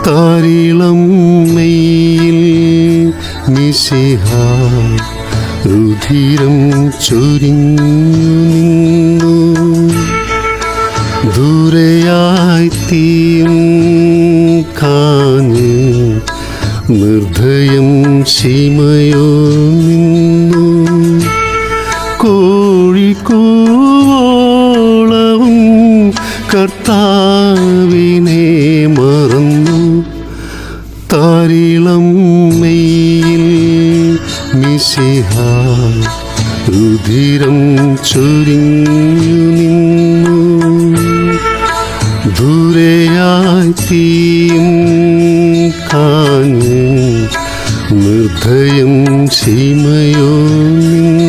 താരിളം മെയ്യിൽ മിശിഹ രുധിരം ചൊരിഞ്ഞു നിന്നു. ദൂരെയായി തീയും കാഞ്ഞ് നിർദ്ദയം സീമയോ നിന്നു. കോഴിക്കോളവും കർത്താവിനെ മറന്നു. താരിളം മെയ്യിൽ മിശിഹ രുധിരം ചൊരിഞ്ഞു നിന്നു. ദൂരെയായി തീയും കാഞ്ഞ് നിർദ്ദയം സീമയോ നിന്നു.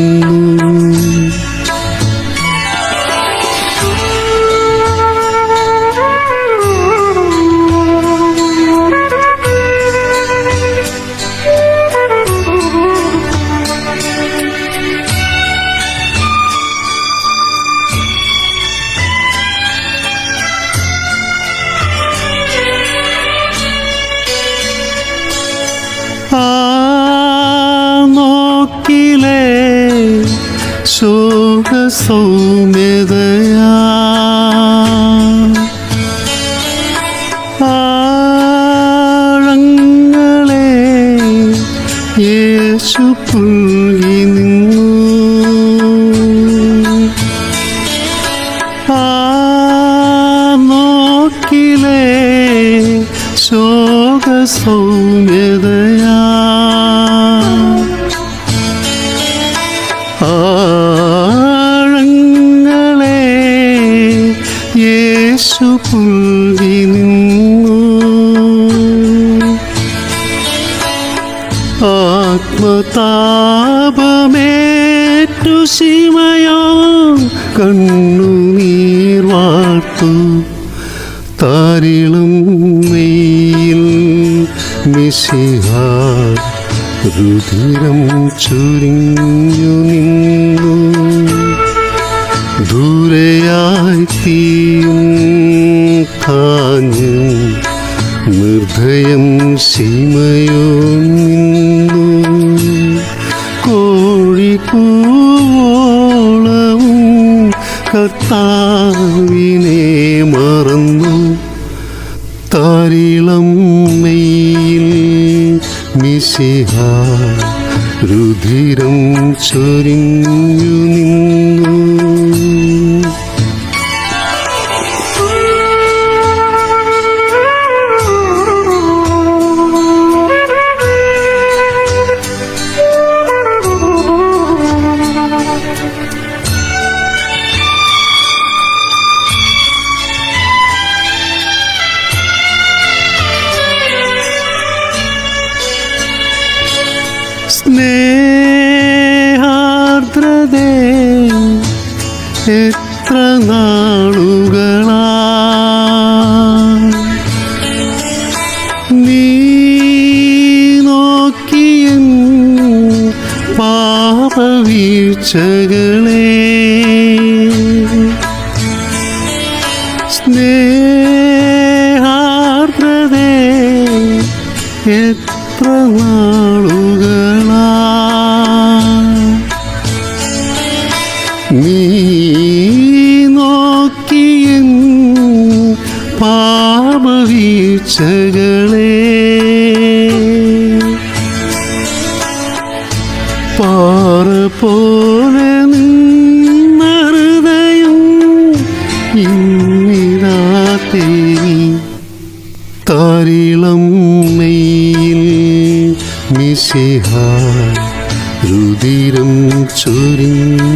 ആ നോക്കിലേ ശോകസൗമ്യതയാ ആഴങ്ങളെ യേശു പുൽകി നിന്നു. ആ നോക്കിലേ ശോകസൗമ്യതയാ ആഴങ്ങളെ യേശു പുൽകി നിന്നു. ആത്മതാപമേറ്റു ശിമയോ കണ്ണുനീർ വാർത്തു. താരിളം മെയ്യിൽ മിശിഹ രുധിരം ചൊരിഞ്ഞു നിന്നു. ദൂരെയായി തീയും കാഞ്ഞ് നിർദ്ദയം സീമയോ നിന്നു. കോഴിക്കൂവോളവും കർത്താവിനെ മറന്നു. താരിളം മെയ്യിൽ മിശിഹ രുധിരം ചൊരിഞ്ഞു നിന്നു. സ്നേഹാർദ്രതേ എത്ര നാളുകളാ നീ നോക്കിയൻ പാപവീഴ്ചകളെ. സ്നേഹാർദ്രതേ എത്ര നാളുകളാ നീ നോക്കിയൻ പാപവീഴ്ചകളെ. പാറ പോലെ നിന്ന ഹൃദയം ഇന്നിതാ തേങ്ങി. താരിളം മെയ്യിൽ മിശിഹ രുധിരം ചൊരിഞ്ഞു